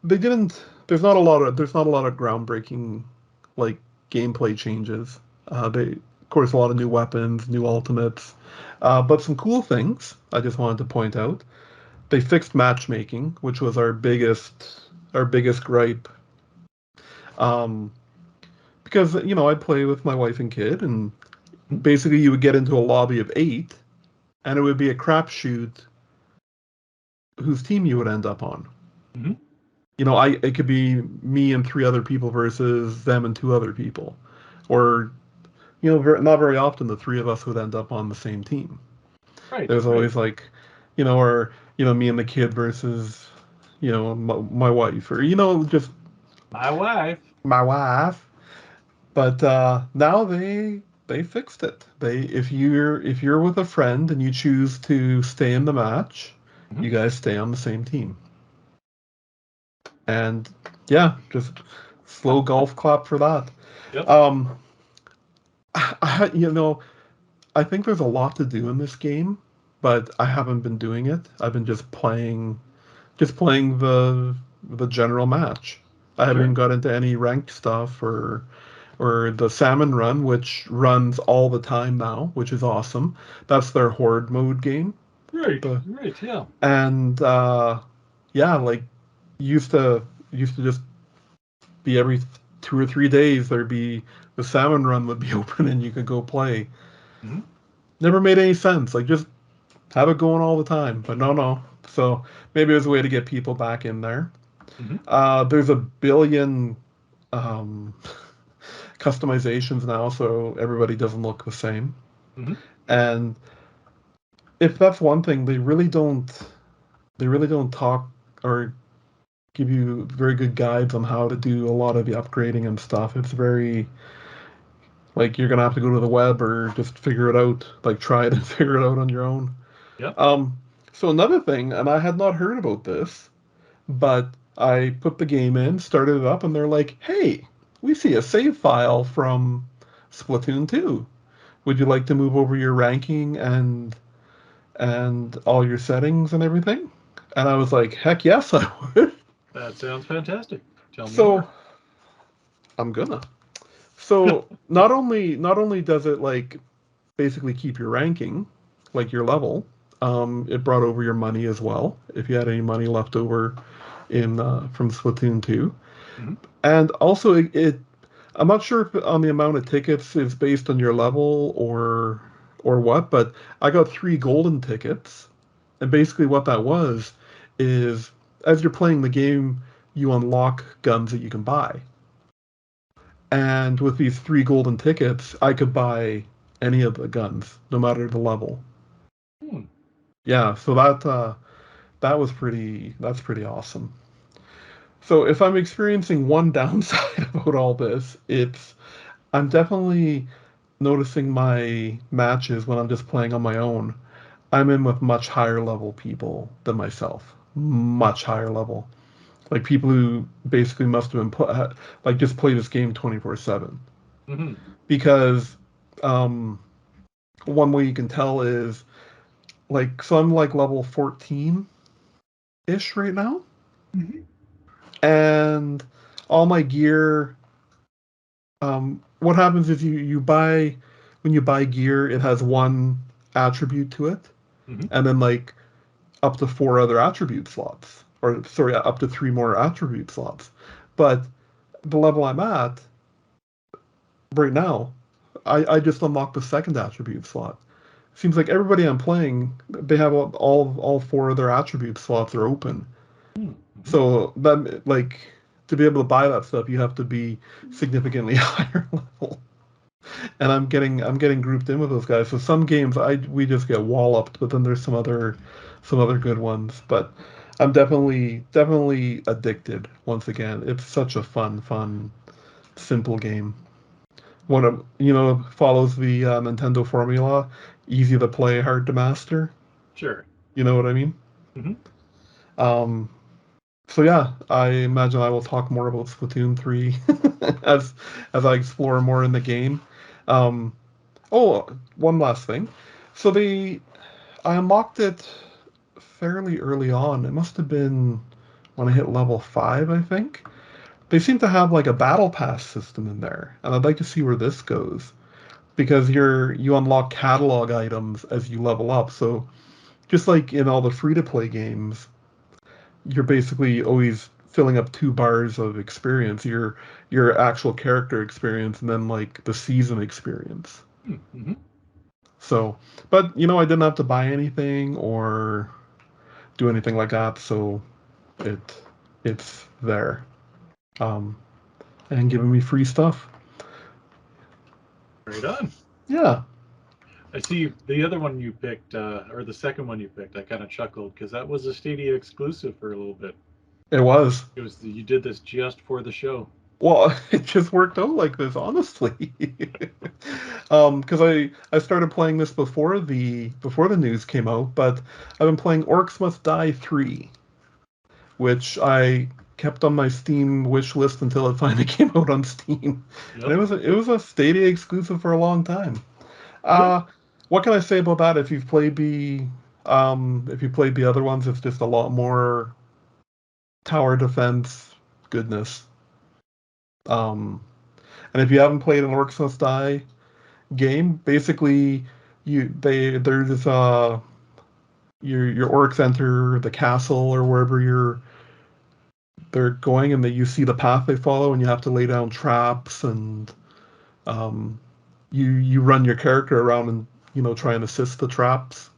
they didn't. There's not a lot of groundbreaking like gameplay changes. Of course, a lot of new weapons, new ultimates, but some cool things. I just wanted to point out. They fixed matchmaking, which was our biggest gripe. Um, because I'd play with my wife and kid, and basically you would get into a lobby of 8, and it would be a crapshoot whose team you would end up on.
Mm-hmm.
It could be me and 3 other people versus them and 2 other people, or not very often the 3 of us would end up on the same team.
Right,
There's
right.
always like, or me and the kid versus my wife, or just
My wife.
my wife. But now they fixed it. They if you're with a friend and you choose to stay in the match,
Mm-hmm.
you guys stay on the same team. And yeah, just slow golf clap for that.
Yep.
Um, I think there's a lot to do in this game, but I haven't been doing it. I've been just playing the general match. I haven't
Sure.
even got into any ranked stuff or the salmon run, which runs all the time now, which is awesome. That's their horde mode game.
Right,
The
right, yeah.
and yeah, like used to just be every 2 or 3 days there'd be the salmon run would be open and you could go play.
Mm-hmm.
Never made any sense. Like just have it going all the time, but no. So maybe it was a way to get people back in there.
Mm-hmm.
There's a billion um, customizations now, so everybody doesn't look the same.
Mm-hmm.
And if that's one thing, they really don't talk or give you very good guides on how to do a lot of the upgrading and stuff. It's very like you're gonna have to go to the web or just figure it out, like try it and figure it out on your own.
Yep.
Um, so another thing, and I had not heard about this, but I put the game in, started it up, and they're like, "Hey, we see a save file from Splatoon 2. Would you like to move over your ranking and all your settings and everything?" And I was like, "Heck yes, I would."
That sounds fantastic. Tell me
So
more.
I'm gonna. So not only does it like basically keep your ranking, like your level, it brought over your money as well if you had any money left over in from Splatoon 2.
Mm-hmm.
And also it I'm not sure if on the amount of tickets is based on your level or what, but I got 3 golden tickets. And basically what that was is as you're playing the game, you unlock guns that you can buy. And with these 3 golden tickets, I could buy any of the guns, no matter the level.
Hmm.
Yeah, so that's pretty awesome. So if I'm experiencing one downside about all this, it's I'm definitely noticing my matches when I'm just playing on my own. I'm in with much higher level people than myself. Much higher level. Like people who basically must have been like just play this game 24/7.
Mm-hmm.
Because um one way you can tell is like, so I'm like level 14-ish right now.
Mm-hmm.
And all my gear, what happens is when you buy gear, it has one attribute to it,
Mm-hmm.
and then like up to four other attribute slots, or sorry, up to three more attribute slots. But the level I'm at right now, I just unlocked the second attribute slot. Seems like everybody I'm playing, they have all four of their attribute slots are open.
Mm-hmm.
So that like to be able to buy that stuff, you have to be significantly higher level. And I'm getting grouped in with those guys. So some games we just get walloped, but then there's some other good ones. But I'm definitely addicted once again. It's such a fun, simple game. Follows the Nintendo formula, easy to play, hard to master.
Sure.
You know what I mean?
Mm-hmm.
Um, so yeah, I imagine I will talk more about Splatoon 3 as as I explore more in the game. Um, oh, one last thing. So I unlocked it fairly early on. It must have been when I hit level 5, I think. They seem to have like a battle pass system in there, and I'd like to see where this goes because you unlock catalog items as you level up. So just like in all the free to play games, you're basically always filling up 2 bars of experience, your actual character experience, and then like the season experience.
Mm-hmm.
So, but I didn't have to buy anything or do anything like that, so it it's there, um, and giving me free stuff.
Right on.
Yeah,
I see the other one you picked, or the second one you picked. I kind of chuckled because that was a Stadia exclusive for a little bit.
it was.
It was you did this just for the show.
Well, it just worked out like this, honestly. Because I started playing this before the news came out, but I've been playing Orcs Must Die 3, which I kept on my Steam wish list until it finally came out on Steam. And
Yep.
it was a Stadia exclusive for a long time.
Yep.
Uh what can I say about that? If you played the other ones, it's just a lot more tower defense goodness. Um and if you haven't played an Orcs Must Die game, basically there's your orcs enter the castle or wherever they're going, and that you see the path they follow, and you have to lay down traps, and um, you run your character around and try and assist the traps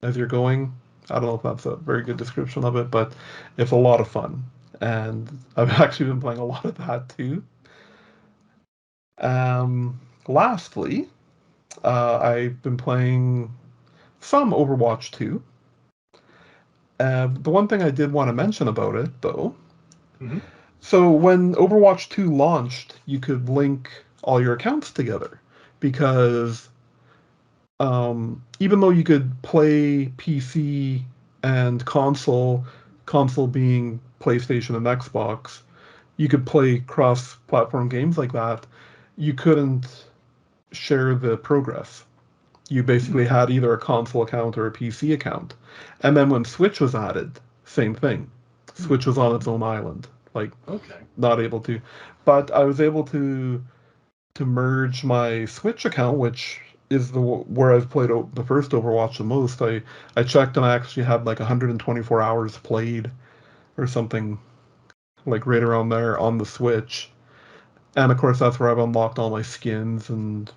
as you're going. I don't know if that's a very good description of it, but it's a lot of fun, and I've actually been playing a lot of that too. Lastly, I've been playing some Overwatch 2. The one thing I did want to mention about it, though,
Mm-hmm.
so when Overwatch 2 launched, you could link all your accounts together because even though you could play PC and console being PlayStation and Xbox, you could play cross-platform games like that. You couldn't share the progress. You basically had either a console account or a PC account. And then when Switch was added, same thing. Switch was on its own island, like
Okay.
not able to. But I was able to merge my Switch account, which is where I've played the first Overwatch the most. I checked and I actually had like 124 hours played or something like right around there on the Switch. And of course that's where I've unlocked all my skins and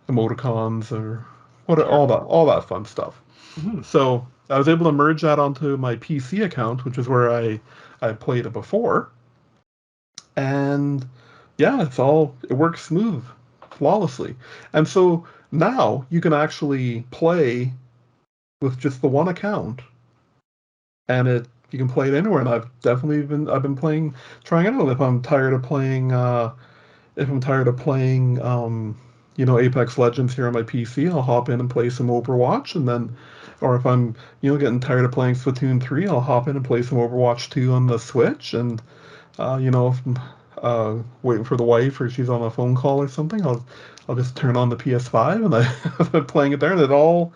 emoticons or what
Sure.
all that fun stuff.
Mm-hmm.
So I was able to merge that onto my PC account, which is where I played it before, and yeah, it works smooth, flawlessly. And so now you can actually play with just the one account, and you can play it anywhere. And I've been trying it out. If I'm tired of playing Apex Legends here on my PC, I'll hop in and play some Overwatch, and then, or if I'm getting tired of playing Splatoon 3, I'll hop in and play some Overwatch 2 on the Switch, and uh, you know, if, waiting for the wife or she's on a phone call or something, I'll just turn on the PS5 and I'm playing it there, and it all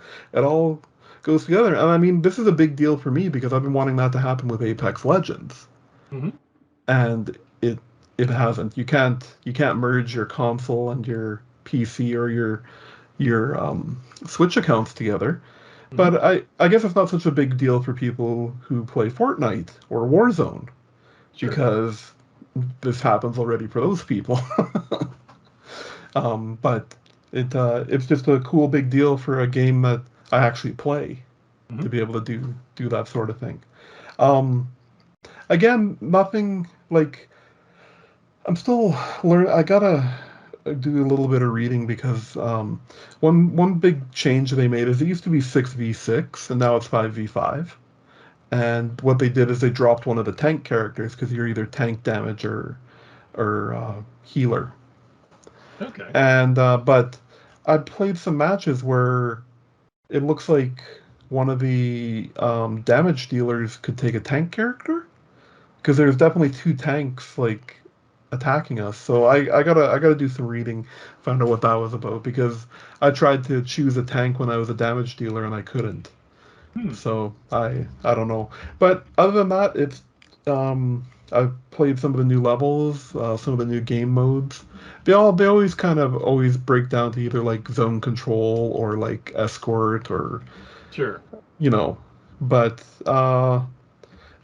goes together. And I mean, this is a big deal for me because I've been wanting that to happen with Apex Legends,
Mm-hmm.
and it hasn't. You can't merge your console and your PC or your Switch accounts together.
Mm-hmm.
But I guess it's not such a big deal for people who play Fortnite or Warzone
Sure.
because this happens already for those people. But it's just a cool big deal for a game that I actually play
Mm-hmm.
to be able to do that sort of thing. Um, Again, nothing like I'm still learning. I gotta do a little bit of reading because one big change they made is it used to be 6v6 and now it's 5v5. And what they did is they dropped one of the tank characters because you're either tank damage or healer.
Okay.
And but I played some matches where it looks like one of the damage dealers could take a tank character because there's definitely two tanks like attacking us. So I gotta do some reading, find out what that was about because I tried to choose a tank when I was a damage dealer and I couldn't.
Hmm.
So I don't know. But other than that, it's I've played some of the new levels, some of the new game modes. They always kind of always break down to either like zone control or like escort or
Sure.
you know. But it's a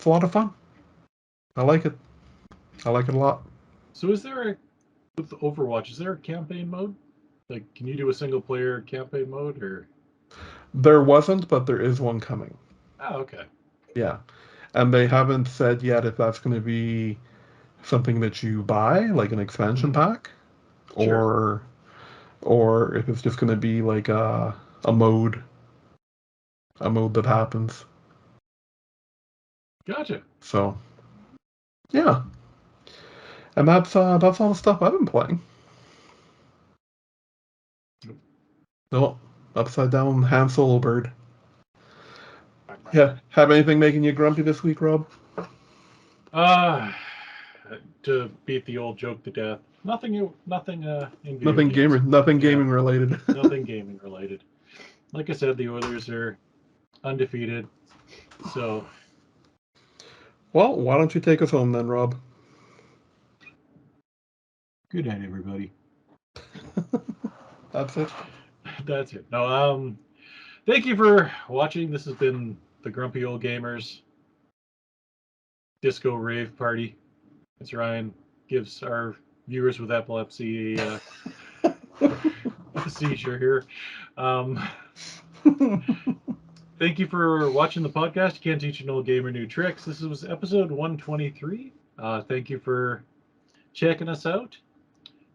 lot of fun. I like it. I like it a lot.
So is there with Overwatch, is there a campaign mode? Like, can you do a single player campaign mode or?
There wasn't, but there is one coming.
Oh, okay.
Yeah. And they haven't said yet if that's going to be something that you buy, like an expansion
Mm-hmm.
pack,
Sure.
or or if it's just going to be like a mode, a mode that happens.
Gotcha.
So yeah, and that's all the stuff I've been playing. No, upside down Han Solo bird. Yeah, have anything making you grumpy this week, Rob?
Uh, to beat the old joke to death. Nothing in video
Nothing
games. Yeah,
gaming related.
nothing gaming related. Like I said, the Oilers are undefeated. So,
Well, why don't you take us home then, Rob?
good night, everybody.
That's it.
That's it. No, thank you for watching. This has been the Grumpy Old Gamers Disco Rave Party. As Ryan gives our viewers with epilepsy a seizure here. Um, Thank you for watching the podcast. You can't teach an old gamer new tricks. This was episode 123. Thank you for checking us out.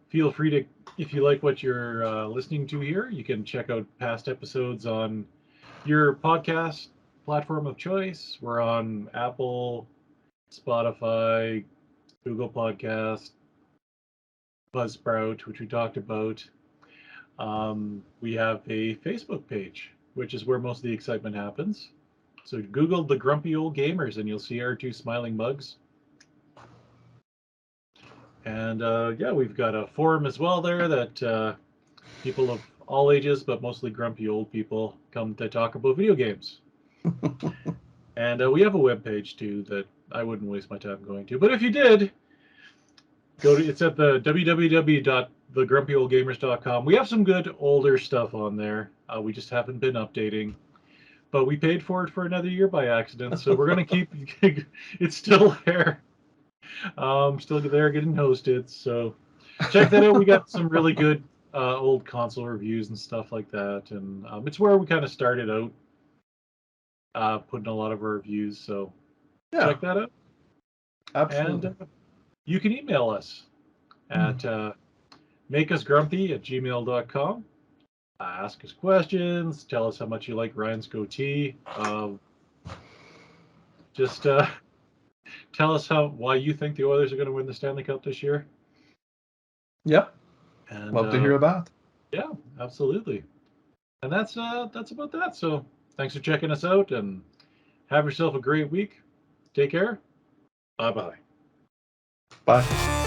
Feel free to, if you like what you're listening to here, you can check out past episodes on your podcast platform of choice. We're on Apple, Spotify, Google Podcast, Buzzsprout, which we talked about. We have a Facebook page, which is where most of the excitement happens. So Google the Grumpy Old Gamers and you'll see our two smiling mugs. And yeah, we've got a forum as well there that people of all ages, but mostly grumpy old people, come to talk about video games. And we have a web page too that I wouldn't waste my time going to. But if you did, it's at the www.thegrumpyoldgamers.com. We have some good older stuff on there. We just haven't been updating. But we paid for it for another year by accident, so we're gonna keep. It's still there, still there getting hosted. So check that out. We got some really good old console reviews and stuff like that, and it's where we kind of started out putting a lot of our reviews. So
Yeah,
check that out,
absolutely.
and you can email us at makeusgrumpy@gmail.com. Ask us questions. Tell us how much you like Ryan's goatee. Just tell us why you think the Oilers are going to win the Stanley Cup this year.
Yep.
And
Love to hear that.
yeah, absolutely. And that's about that. So thanks for checking us out and have yourself a great week. Take care. Bye-bye.
Bye.